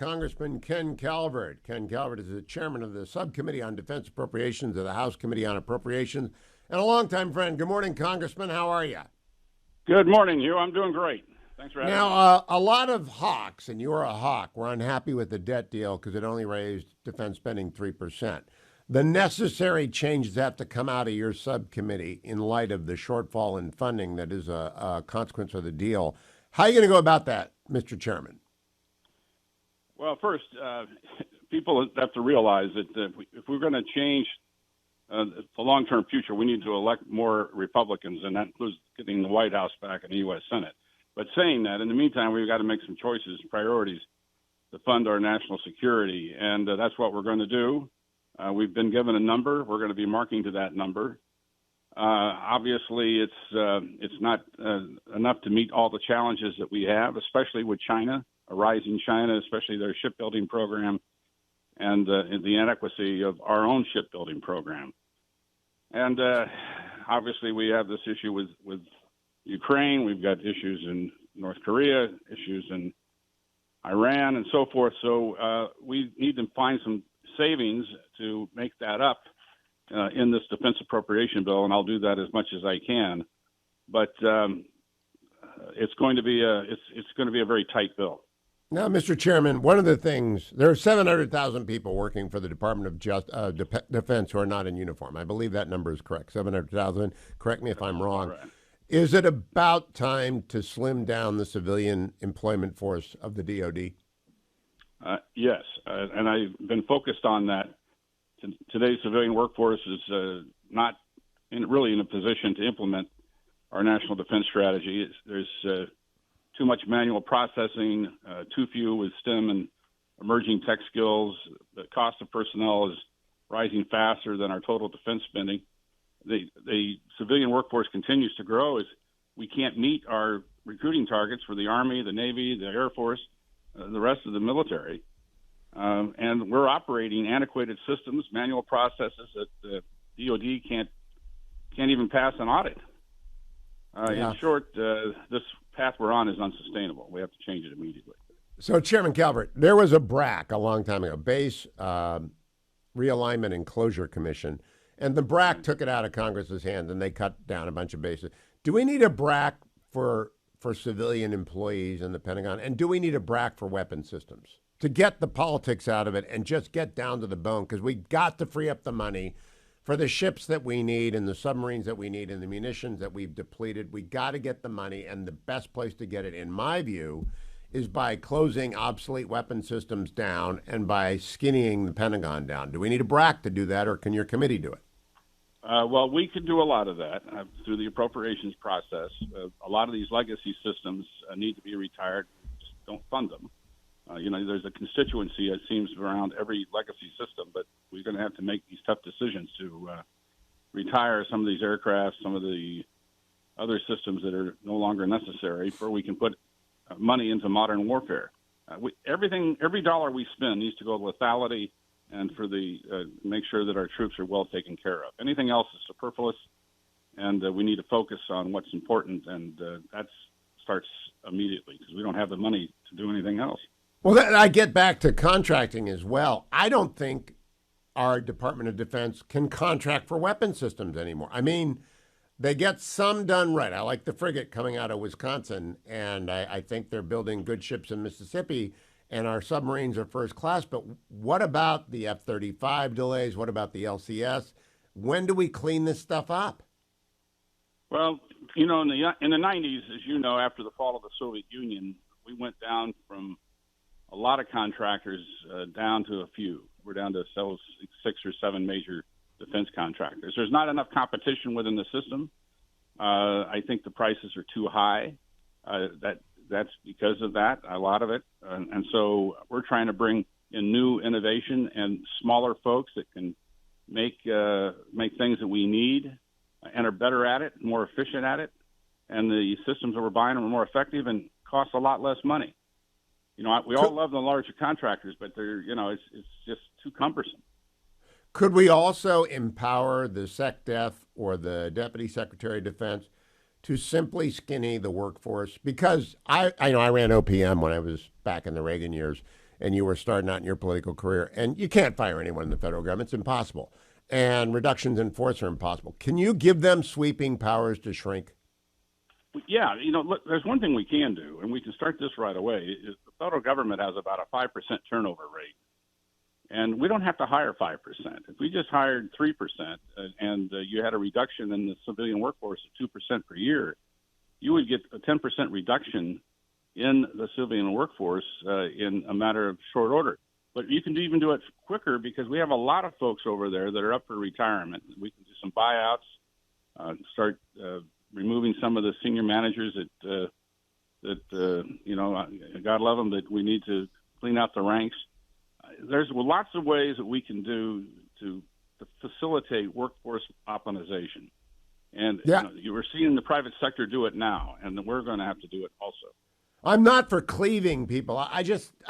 Congressman Ken Calvert. Ken Calvert is the chairman of the Subcommittee on Defense Appropriations of the House Committee on Appropriations and a longtime friend. Good morning, Congressman. How are you? Good morning, Hugh. I'm doing great. Thanks for having me. Now, a lot of hawks, and you're a hawk, were unhappy with the debt deal because it only raised defense spending 3%. The necessary changes have to come out of your subcommittee in light of the shortfall in funding that is a consequence of the deal. How are you going to go about that, Mr. Chairman? Well, first, people have to realize that if we're going to change the long-term future, we need to elect more Republicans, and that includes getting the White House back and the U.S. Senate. But saying that, in the meantime, we've got to make some choices, priorities to fund our national security, and that's what we're going to do. We've been given a number. We're going to be marking to that number. Obviously, it's not enough to meet all the challenges that we have, especially with China, a rising China, especially their shipbuilding program, and the inadequacy of our own shipbuilding program. And obviously, we have this issue with Ukraine. We've got issues in North Korea, issues in Iran, and so forth. So we need to find some savings to make that up in this defense appropriation bill, and I'll do that as much as I can. But it's going to be a very tight bill. Now, Mr. Chairman, one of the things, there are 700,000 people working for the Department of Defense who are not in uniform. I believe that number is correct, 700,000. Correct me if I'm wrong. Right. Is it about time to slim down the civilian employment force of the DoD? Yes, and I've been focused on that. Today's civilian workforce is not really in a position to implement our national defense strategy. There's too much manual processing, too few with STEM and emerging tech skills. The cost of personnel is rising faster than our total defense spending. The civilian workforce continues to grow as we can't meet our recruiting targets for the Army, the Navy, the Air Force, the rest of the military. And we're operating antiquated systems, manual processes that the DoD can't even pass an audit. In short, this path we're on is unsustainable. We have to change it immediately. So, Chairman Calvert, there was a Brack a long time ago, Base Realignment and Closure Commission, and the Brack took it out of Congress's hands, and they cut down a bunch of bases. Do we need a Brack for civilian employees in the Pentagon, and do we need a Brack for weapon systems to get the politics out of it and just get down to the bone? Because we got to free up the money for the ships that we need and the submarines that we need and the munitions that we've depleted. We got to get the money, and the best place to get it, in my view, is by closing obsolete weapon systems down and by skinnying the Pentagon down. Do we need a Brack to do that, or can your committee do it? Well, we can do a lot of that through the appropriations process. A lot of these legacy systems need to be retired. Just don't fund them. There's a constituency, it seems, around every legacy system, but we're going to have to make these tough decisions to retire some of these aircraft, some of the other systems that are no longer necessary, where we can put money into modern warfare. Every dollar we spend needs to go to lethality and for make sure that our troops are well taken care of. Anything else is superfluous, and we need to focus on what's important, and that starts immediately because we don't have the money to do anything else. Well, I get back to contracting as well. I don't think our Department of Defense can contract for weapon systems anymore. I mean, they get some done right. I like the frigate coming out of Wisconsin, and I think they're building good ships in Mississippi, and our submarines are first class. But what about the F-35 delays? What about the LCS? When do we clean this stuff up? Well, in the 90s, as you know, after the fall of the Soviet Union, we went down from a lot of contractors down to a few. We're down to 6 or 7 major defense contractors. There's not enough competition within the system. I think the prices are too high. That's because of that, a lot of it. And so we're trying to bring in new innovation and smaller folks that can make things that we need and are better at it, more efficient at it. And the systems that we're buying are more effective and cost a lot less money. We all love the larger contractors, but it's just too cumbersome. Could we also empower the SecDef or the Deputy Secretary of Defense to simply skinny the workforce? Because I ran OPM when I was back in the Reagan years, and you were starting out in your political career, and you can't fire anyone in the federal government. It's impossible. And reductions in force are impossible. Can you give them sweeping powers to shrink? Yeah, look, there's one thing we can do, and we can start this right away. Is the federal government has about a 5% turnover rate, and we don't have to hire 5%. If we just hired 3% and you had a reduction in the civilian workforce of 2% per year, you would get a 10% reduction in the civilian workforce in a matter of short order. But you can even do it quicker because we have a lot of folks over there that are up for retirement. We can do some buyouts, start removing some of the senior managers that God love them, that we need to clean out the ranks. There's lots of ways that we can do to facilitate workforce optimization. And you were seeing the private sector do it now, and we're going to have to do it also. I'm not for cleaving people.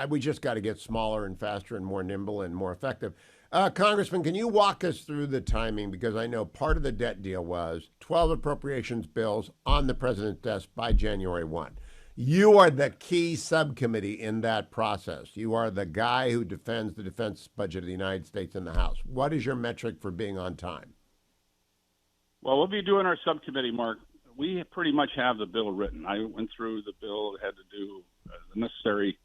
We just got to get smaller and faster and more nimble and more effective. Congressman, can you walk us through the timing? Because I know part of the debt deal was 12 appropriations bills on the president's desk by January 1. You are the key subcommittee in that process. You are the guy who defends the defense budget of the United States in the House. What is your metric for being on time? Well, we'll be doing our subcommittee, Mark. We pretty much have the bill written. I went through the bill, had to do the necessary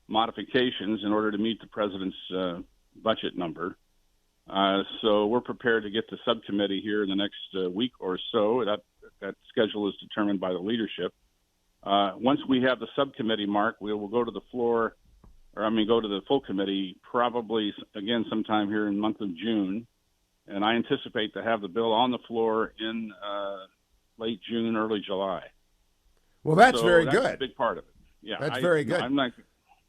modifications in order to meet the president's budget number. So we're prepared to get the subcommittee here in the next week or so. That schedule is determined by the leadership. Once we have the subcommittee, Mark, we will go to the floor, go to the full committee probably, again, sometime here in the month of June. And I anticipate to have the bill on the floor in late June, early July. Well, that's very that's good. A big part of it. Yeah, that's very good.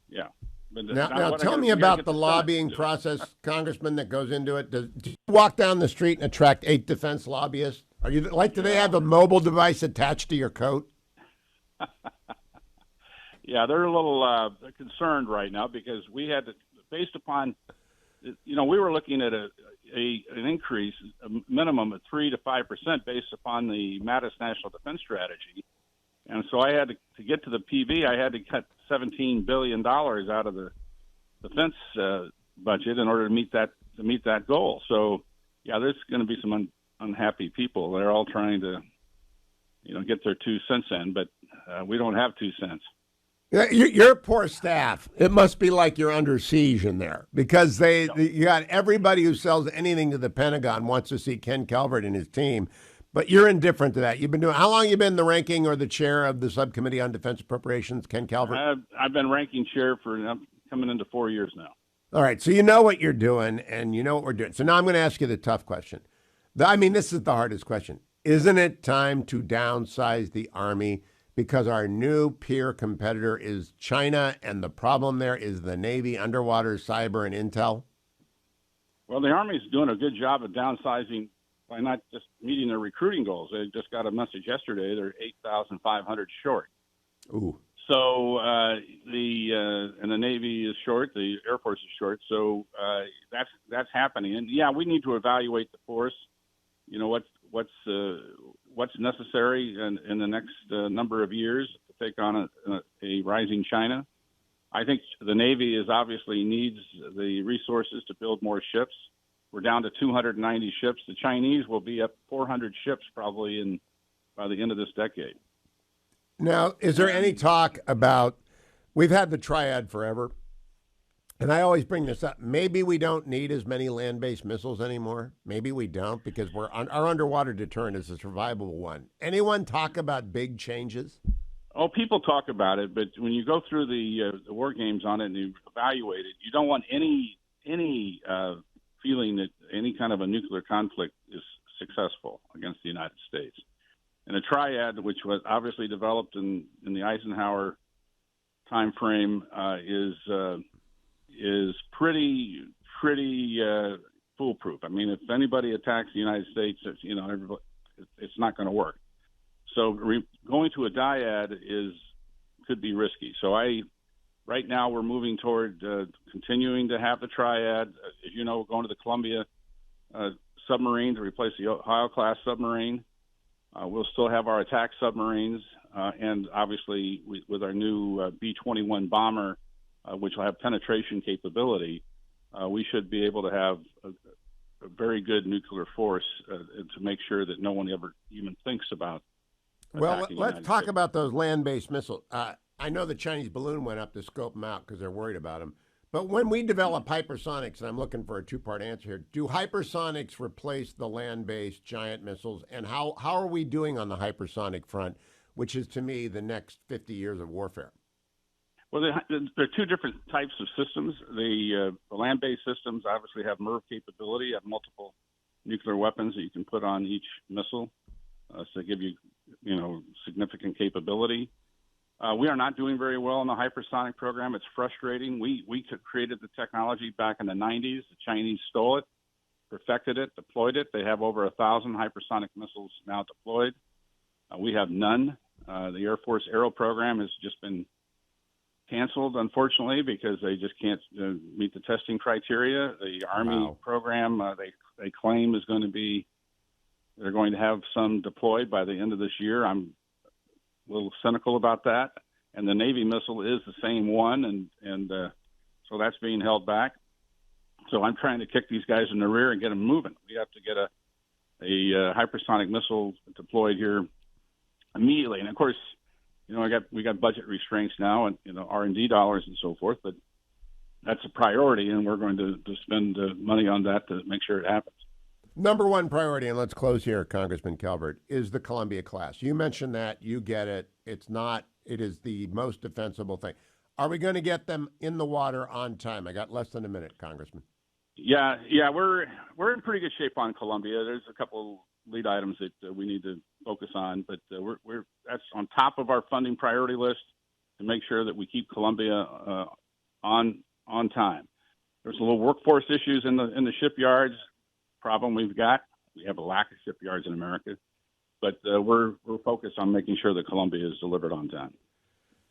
Yeah. But now tell me about the lobbying process, Congressman, that goes into it. Do you walk down the street and attract 8 defense lobbyists? Do they have a mobile device attached to your coat? Yeah, they're a little concerned right now because we had to, based upon, we were looking at an increase, a minimum of 3 to 5% based upon the Mattis National Defense Strategy. And so I had to get to the PV, I had to cut $17 billion out of the defense budget in order to meet that goal. So, yeah, there's going to be some unhappy people. They're all trying to, get their 2 cents in, but we don't have 2 cents. Your poor staff. It must be like you're under siege in there because you got everybody who sells anything to the Pentagon wants to see Ken Calvert and his team, but you're indifferent to that. How long you been the ranking or the chair of the subcommittee on defense appropriations, Ken Calvert? I've been ranking chair for coming into 4 years now. All right, so you know what you're doing and you know what we're doing. So now I'm going to ask you the tough question. This is the hardest question. Isn't it time to downsize the Army? Because our new peer competitor is China, and the problem there is the Navy, underwater, cyber, and intel? Well, the Army's doing a good job of downsizing by not just meeting their recruiting goals. They just got a message yesterday they're 8,500 short. Ooh. So and the Navy is short, the Air Force is short. So that's happening. And, yeah, we need to evaluate the force, what's necessary in the next number of years to take on a rising China. I think the Navy obviously needs the resources to build more ships. We're down to 290 ships. The Chinese will be up 400 ships probably by the end of this decade. Now, is there any talk about, we've had the Triad forever, and I always bring this up. Maybe we don't need as many land-based missiles anymore. Maybe we don't because our underwater deterrent is a survivable one. Anyone talk about big changes? Oh, people talk about it, but when you go through the war games on it and you evaluate it, you don't want any feeling that any kind of a nuclear conflict is successful against the United States. And a Triad, which was obviously developed in the Eisenhower time frame, is pretty foolproof. I mean, if anybody attacks the United States, it's not going to work. So going to a dyad could be risky. So right now we're moving toward continuing to have the Triad. As you know, we're going to the Columbia submarine to replace the Ohio-class submarine. We'll still have our attack submarines, and obviously with our new B-21 bomber which will have penetration capability, we should be able to have a very good nuclear force to make sure that no one ever even thinks about. Well, let's talk about those land-based missiles. I know the Chinese balloon went up to scope them out because they're worried about them. But when we develop hypersonics, and I'm looking for a two-part answer here, do hypersonics replace the land-based giant missiles? And how are we doing on the hypersonic front, which is, to me, the next 50 years of warfare? Well, there are two different types of systems. The land-based systems obviously have MIRV capability, have multiple nuclear weapons that you can put on each missile, so give you, significant capability. We are not doing very well in the hypersonic program. It's frustrating. We created the technology back in the 90s. The Chinese stole it, perfected it, deployed it. They have over 1,000 hypersonic missiles now deployed. We have none. The Air Force Aero program has just been canceled, unfortunately, because they just can't meet the testing criteria. The Army program, they claim they're going to have some deployed by the end of this year. I'm a little cynical about that. And the Navy missile is the same one, and so that's being held back. So I'm trying to kick these guys in the rear and get them moving. We have to get a hypersonic missile deployed here immediately. And of course, we got budget restraints now, and R&D dollars and so forth. But that's a priority, and we're going to spend money on that to make sure it happens. Number one priority, and let's close here, Congressman Calvert, is the Columbia class. You mentioned that. You get it. It is the most defensible thing. Are we going to get them in the water on time? I got less than a minute, Congressman. Yeah, we're in pretty good shape on Columbia. There's a couple lead items that we need to focus on, but that's on top of our funding priority list to make sure that we keep Columbia on time. There's a little workforce issues in the shipyards. Problem we have a lack of shipyards in America, but we're focused on making sure that Columbia is delivered on time.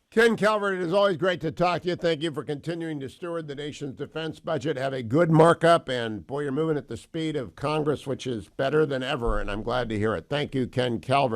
Ken Calvert, it is always great to talk to you. Thank you for continuing to steward the nation's defense budget. Have a good markup, and boy, you're moving at the speed of Congress, which is better than ever, and I'm glad to hear it. Thank you, Ken Calvert.